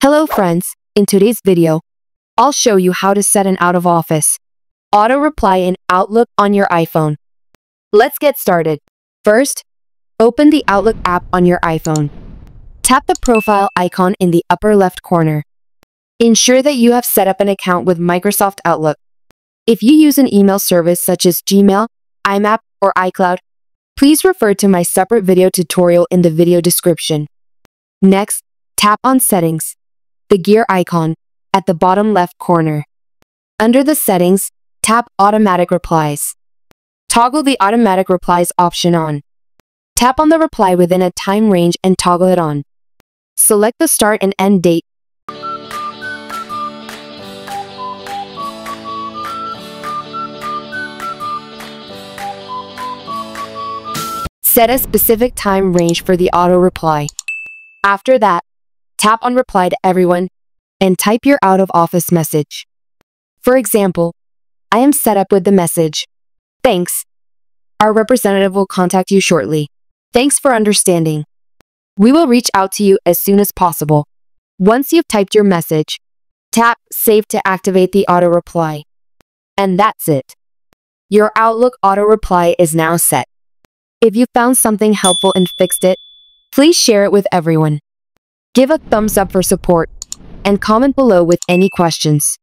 Hello friends, in today's video, I'll show you how to set an out-of-office auto reply in Outlook on your iPhone. Let's get started. First, open the Outlook app on your iPhone. Tap the profile icon in the upper left corner. Ensure that you have set up an account with Microsoft Outlook. If you use an email service such as Gmail, IMAP, or iCloud, please refer to my separate video tutorial in the video description. Next, tap on Settings, the gear icon, at the bottom left corner. Under the Settings, tap Automatic Replies. Toggle the Automatic Replies option on. Tap on the reply within a time range and toggle it on. Select the start and end date. Set a specific time range for the auto reply. After that, tap on Reply to Everyone and type your out-of-office message. For example, I am set up with the message, "Thanks. Our representative will contact you shortly. Thanks for understanding. We will reach out to you as soon as possible." Once you've typed your message, tap Save to activate the auto reply. And that's it. Your Outlook auto reply is now set. If you found something helpful and fixed it, please share it with everyone. Give a thumbs up for support and comment below with any questions.